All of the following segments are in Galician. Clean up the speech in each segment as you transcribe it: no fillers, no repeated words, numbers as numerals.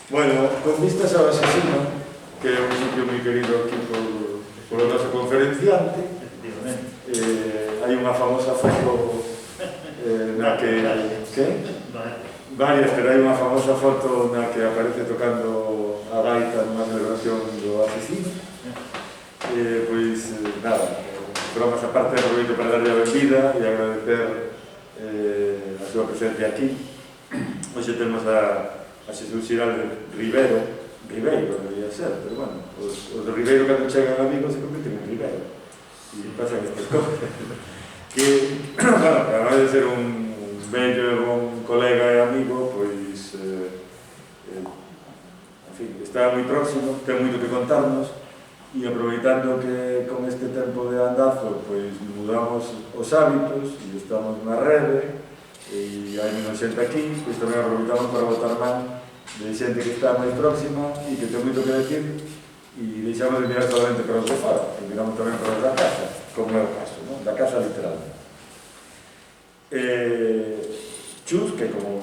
Bueno, con vistas ao Asesino, que é un sitio moi querido aquí polo noso conferenciante, hai unha famosa foto na que... Varias, pero hai unha famosa foto na que aparece tocando a gaita nunha celebración do Asesino. Pois, nada, bromas aparte, aproveito para darlle a benvida e agradecer a súa presencia aquí. Hoxe temos a Xesús Xiralde Ribeiro, debería ser, pero bueno, os de Ribeiro cando chegan amigos se convirten en Ribeiro e pasan estas cosas que, bueno, además de ser un bello e bon colega e amigo, pois en fin, está moi próximo, ten moito que contarnos e aproveitando que con este tempo de andazo pois mudamos os hábitos e estamos na rede e hai menos xente aquí, pois tamén aproveitamos para botar man de xente que está máis próxima e que ten moito que decir e deixamos de mirar solamente para os de fora, e miramos tamén para os da casa, como é o caso, non? Da casa literalmente. Chus, que como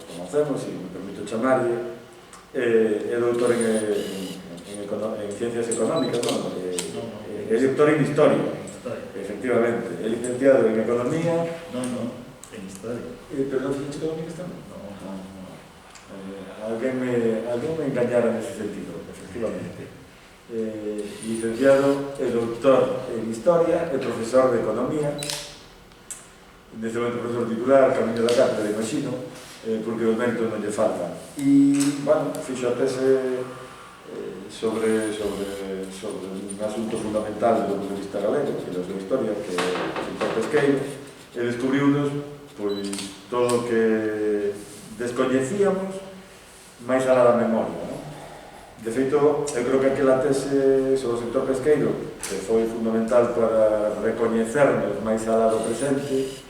conocemos e me permito chamarlle, é doutor en ciencias económicas, non? É doctor en historia, efectivamente, é licenciado en economía. En historia. Pero non fixo económicas tamén? Alguén me engañara nese sentido, efectivamente. Licenciado e doutor en historia e profesor de economía, neste momento profesor titular, camiño da cátedra, imagino, porque os méritos non lle faltan. E, bueno, fixo a tese sobre un asunto fundamental do punto de vista galego, que é a súa historia, que é o sector pesqueiro, e descubriunos pois todo o que descoñecíamos máis alá da memoria, non? De feito, eu creo que aquela tese sobre o sector pesqueiro, que foi fundamental para recoñecernos máis alá do presente,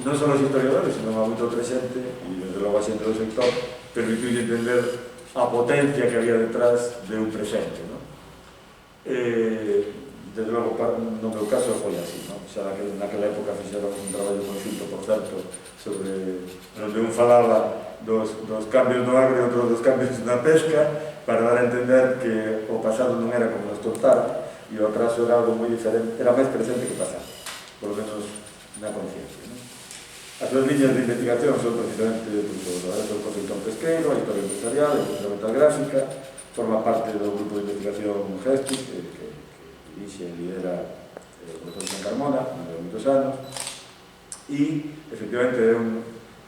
non só os historiadores, senón a moita outra xente, e desde logo a xente do sector, permitiu entender a potencia que había detrás de un presente, non? Desde logo, no meu caso, foi así, non? Xa naquela época fixeron un traballo conxunto, por certo, sobre onde un falaba dos cambios no agro e outro dos cambios na pesca, para dar a entender que o pasado non era como nos contara e o atraso era algo moi diferente, era máis presente que pasado, por lo menos na conciencia, non? As súas liñas de investigación son precisamente o sector pesqueiro, a historia empresarial, a fundamental gráfica, forma parte do grupo de investigación GESTIC, que dirixe e lidera o profesor Juan Carmona, de moitos anos, e, efectivamente,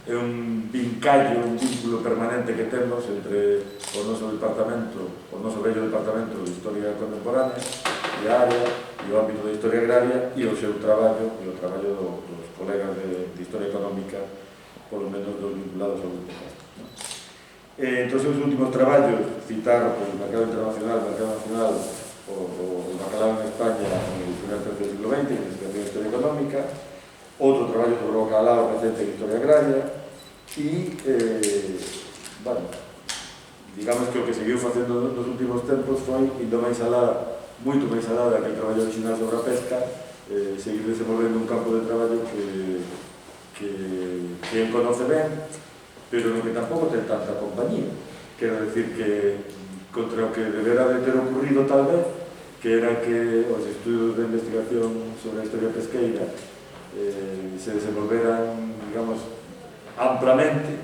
é un vincallo, un vínculo permanente que temos entre o noso departamento, o noso bello departamento de Historia Contemporánea, de área, e o ámbito da Historia Agraria, e o seu traballo, e o traballo dos colegas de Historia Económica, polo menos dos vinculados ao grupo GESTIC. Entre os seus últimos traballos, citar o mercado internacional, o mercado nacional, o bacalao en España no primer tercio do siglo XX, que é a Historia Económica, outro traballo sobre o bacalao recente en Historia Agraria, e, bueno, digamos que o que seguiu facendo nos últimos tempos foi indo máis alá, moito máis alá daquele traballo original sobre a pesca, seguir desenvolvendo un campo de traballo que el conoce ben, pero no que tampouco ten tanta compañía. Quero decir que contra o que debera de ter ocurrido tal vez, que era que os estudos de investigación sobre a historia pesqueira se desenvolveran, digamos, amplamente,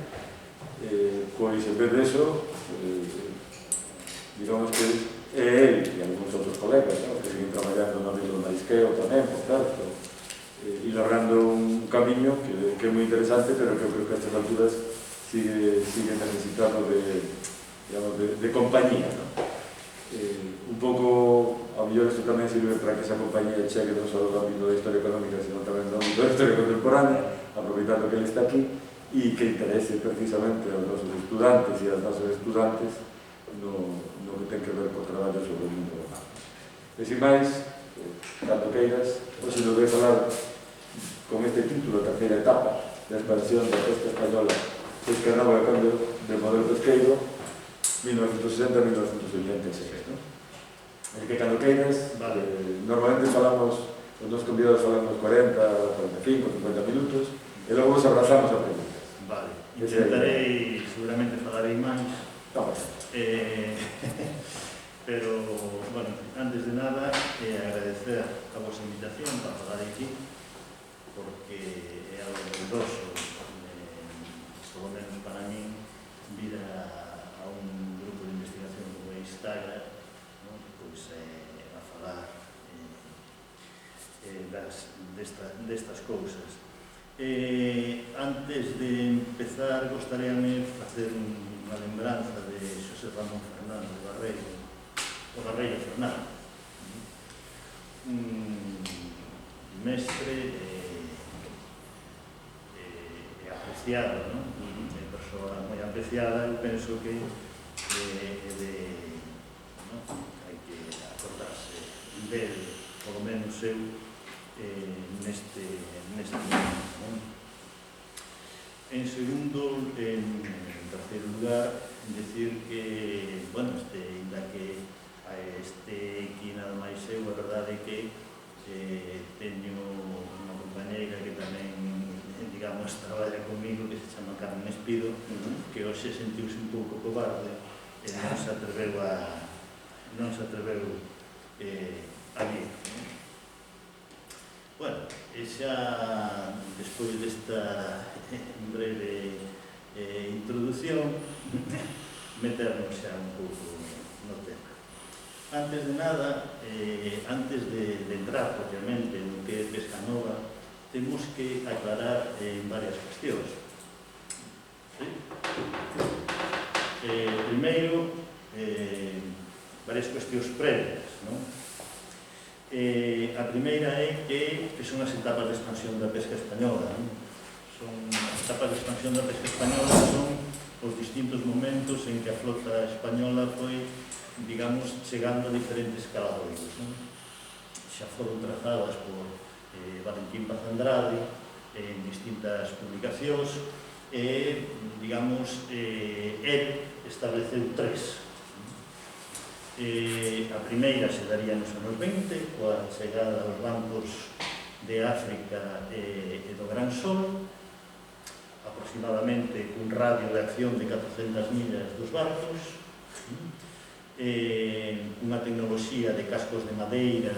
pois en vez de eso, digamos que é el e algúns outros colegas, ¿no?, que siguen traballando no ámbito do marisqueo tamén, por certo, e labrando un camiño que é moi interesante, pero que eu creo que a estas alturas sigue necesitando de compañía, ¿no? Un pouco, a mellor isto tamén sirve para que esa compañía chegue non só do ámbito da historia económica, sino tamén do ámbito da historia contemporánea, aproveitando que ele está aquí, e que interese precisamente aos nosos estudantes e aos nosos estudantes no que ten que ver co traballo sobre o mundo do mar. E sin máis, cando queiras, hoxe nos vai falar con este título, a terceira etapa da expansión da pesca española, pesca nova e cambio de modelo pesqueiro, 1960-1986, non? É que cando queiras, normalmente falamos, os nos convidados falamos 40, 45, 50 minutos, e logo nos abrazamos a preguntas. Vale. Intentarei, seguramente falarei máis, Vamos. pero, bueno, antes de nada, agradecer a vosa invitación para falar aquí, porque é algo doloroso, polo menos para mí, vir a un grupo de investigación como é Instagra, pois a falar destas cousas. Antes de empezar, gostaríame facer unha lembranza de Xosé Ramón Fernández Barreiro, o Barreiro Fernández, un mestre apreciado, non? É persoa moi apreciada. Eu penso que hai que acordarse del, polo menos eu, neste momento. En segundo, en terceiro lugar, decir que, bueno, ainda que aquí nada máis eu, a verdade é que teño unha compañeira que tamén, digamos, traballa comigo, que se chama Carmen Espido, que hoxe sentiuse un pouco cobarde e non se atreveu a vir. Bueno, e xa despois desta breve introdución, meternos xa un pouco no tema. Antes de nada, antes de entrar propiamente no que é Pescanova, temos que aclarar varias cuestións. Primeiro, varias cuestións previas, non? A primeira é que son as etapas de expansión da pesca española. As etapas de expansión da pesca española son os distintos momentos en que a flota española foi, digamos, chegando a diferentes caladoiros. Xa foron trazadas por Valentín Paz Andrade en distintas publicacións e, digamos, el estableceu tres. A primeira se daría nos anos 20, coa chegada aos bancos de África e do Gran Sol, aproximadamente cun radio de acción de 400 millas dos barcos, unha tecnoloxía de cascos de madeira,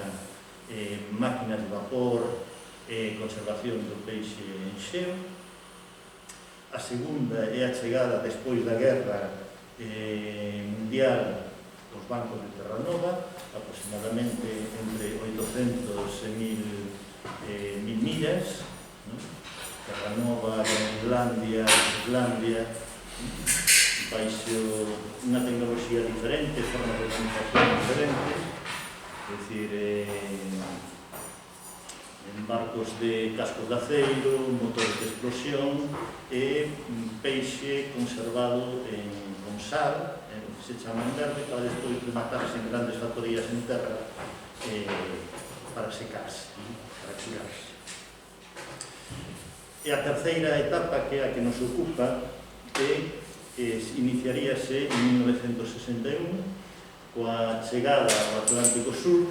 máquinas de vapor e conservación do peixe en xeo. A segunda é a chegada despois da guerra mundial os bancos de Terranova, aproximadamente entre 800 e 1000 millas, Terranova, Islandia, baixo unha tecnoloxía diferente, formas de organización diferentes, é dicir, en barcos de cascos de aceiro, motores de explosión e peixe conservado con sal, se chama en verde, para despois rematarse en grandes factorías en terra para secarse, para curarse. E a terceira etapa, que é a que nos ocupa, iniciaríase en 1961 coa chegada ao Atlántico Sur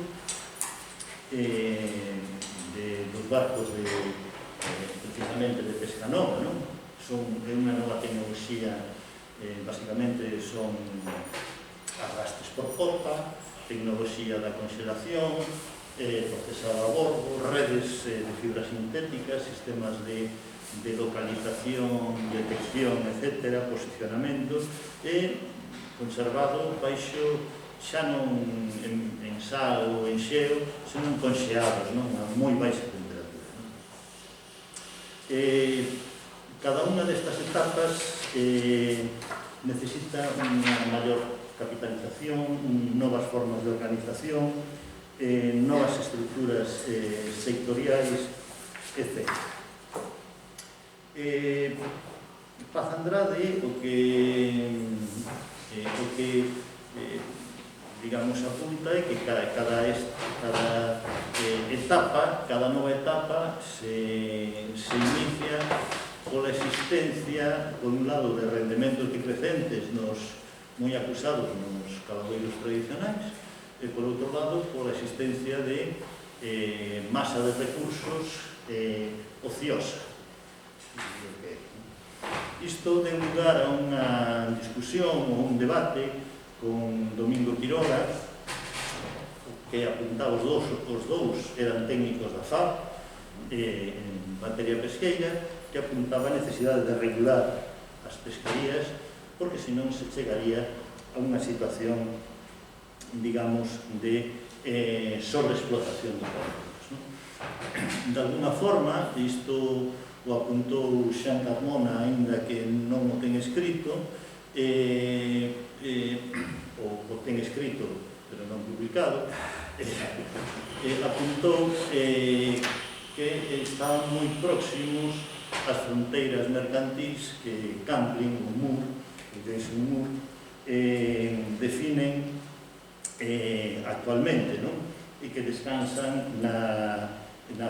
dos barcos precisamente de Pescanova. É unha nova tecnoloxía. Basicamente son arrastres por popa, tecnoloxía da congelación, procesado a bordo, redes de fibra sintética, sistemas de localización, detección, etc., posicionamento, e conservado baixo xa non en sal ou en xeo, senón conxeados, a moi baixa temperatura. Cada unha destas etapas necesita unha maior capitalización, novas formas de organización, novas estructuras sectoriais, etc. Paz Andrade o que digamos apunta é que cada etapa, cada nova etapa se inicia pola existencia, por un lado, de rendementos decrecentes moi acusados nos caladoiros tradicionais, e, por outro lado, pola existencia de masa de recursos ociosa. Isto deu lugar a unha discusión ou un debate con Domingo Quiroga, que apuntaba os dous eran técnicos da FAP en materia pesqueira, que apuntaba a necesidade de regular as pesquerías porque senón se chegaría a unha situación, digamos, de sobreexplotación dos recursos. De alguna forma, isto o apuntou Xan Carmona, aínda que non o ten escrito, o ten escrito, pero non publicado, apuntou que estaban moi próximos ás fronteiras mercantís que Campling, o Moore, o Jason Moore, definen actualmente, non? E que descansan na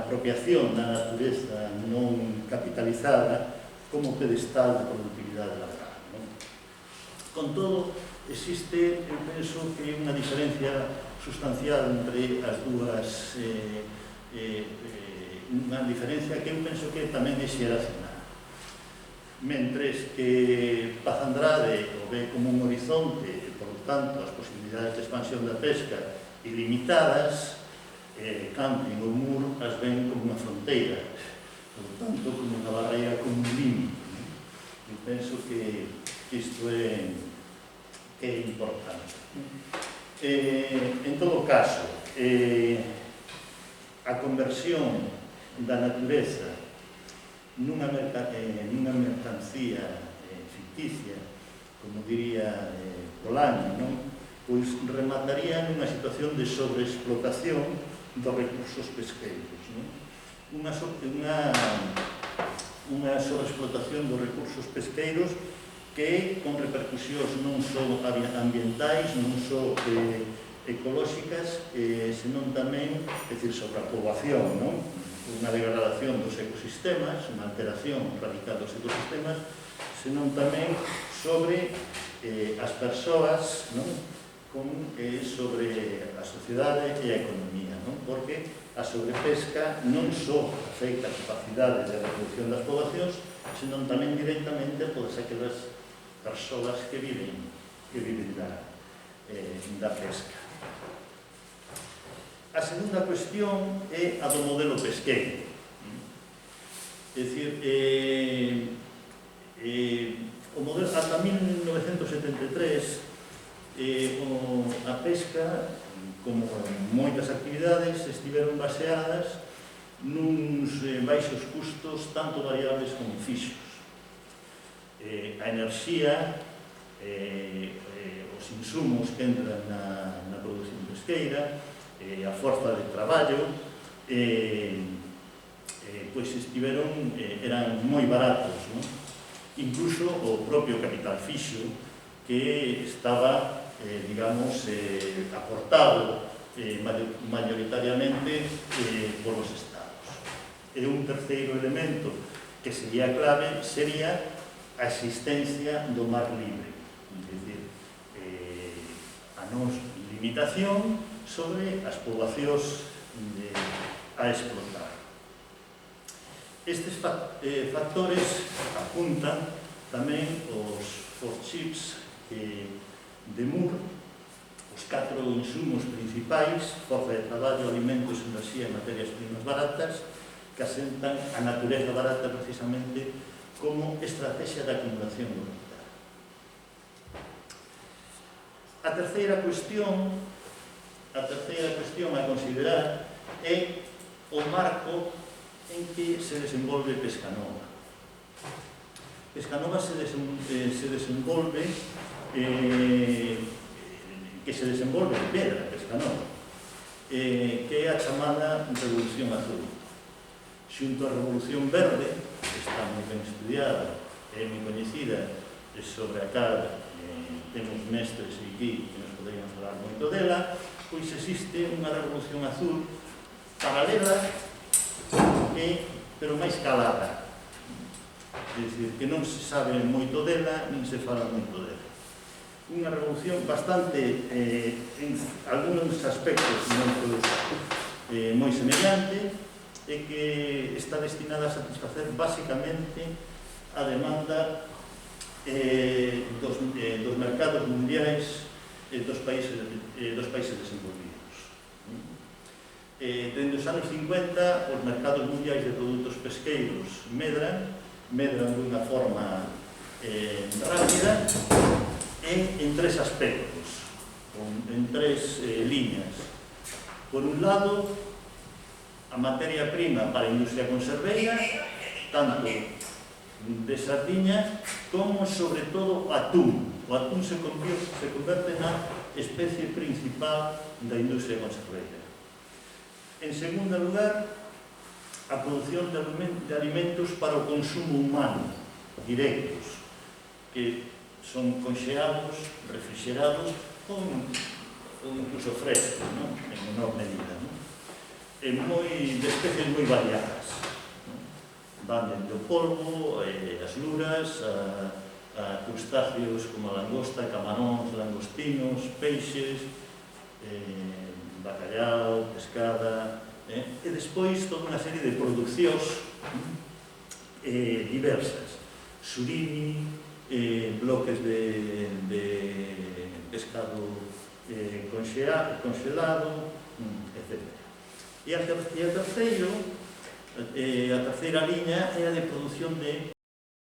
apropiación da natureza non capitalizada como pedestal de produtividade laboral. Con todo, existe, eu penso que unha diferencia sustancial entre as dúas, unha diferencia que eu penso que tamén é xeracional. Mentres que Paz Andrade o ve como un horizonte e, por tanto, as posibilidades de expansión da pesca ilimitadas, Campling ou Moore as ven como unha fronteira, por tanto, como unha barreira, como un límite. Eu penso que isto é importante. En todo caso, a conversión da natureza nunha mercancía ficticia, como diría Polanyi, pois remataría nunha situación de sobreexplotación dos recursos pesqueiros. Unha sobreexplotación dos recursos pesqueiros que con repercusións non só ambientais, non só ecolóxicas, senón tamén, é dicir, sobre a poboación, unha degradación dos ecosistemas, unha alteración radical dos ecosistemas, senón tamén sobre as persoas, sobre a sociedade e a economía, porque a sobrepesca non só afecta a capacidade de reproducción das poboacións, senón tamén directamente a todas aquelas persoas que viven da pesca. A segunda cuestión é a do modelo pesqueiro. É dicir, o modelo ata 1973 a pesca, como moitas actividades, estiveron baseadas nuns baixos custos tanto variables como fixos. A enerxía, os insumos que entran na produción pesqueira, a forza de traballo, pois estiveron, eran moi baratos, incluso o propio capital fixo que estaba, digamos, aportado mayoritariamente polos estados. E un terceiro elemento que sería clave sería a existencia do mar libre, é dicir, a non limitación sobre as poboacións a explotar. Estes factores apuntan tamén os 4 chips de Moore, os 4 insumos principais, forza de traballo, alimentos, enerxía e materias primas baratas, que asentan a natureza barata precisamente como estrategia de acumulación do capital. A terceira cuestión a considerar é o marco en que se desenvolve Pescanova. Pescanova se desenvolve en Pedra, Pescanova, que é a chamada Revolución Azul. Xunto a Revolución Verde, que está moi ben estudiada, é moi coñecida, sobre a cal temos mestres aquí que nos poderían falar moito dela, pois existe unha Revolución Azul paralela, pero máis calada. É dicir, que non se sabe moito dela, nin se fala moito dela. Unha revolución bastante, en algúns aspectos moi semellante, e que está destinada a satisfacer basicamente a demanda dos mercados mundiais dos países desenvolvidos. Dende os anos 50, os mercados mundiais de produtos pesqueiros medran dunha forma rápida en tres aspectos, en tres liñas. Por un lado, a materia prima para a industria conserveira, tanto de sardiña como, sobre todo, atún. O atún se converte na especie principal da industria conserveira. En segundo lugar, a produción de alimentos para o consumo humano, directos, que son conxeados, refrigerados ou incluso frescos, en menor medida. De especies moi variadas. Van dende o polvo, as luras, a crustáceos como a langosta, camaróns, langostinos, peixes, bacallau, pescada, e despois toda unha serie de producións diversas. Surimi, bloques de pescado congelado, etc. E a terceira liña é a de produción de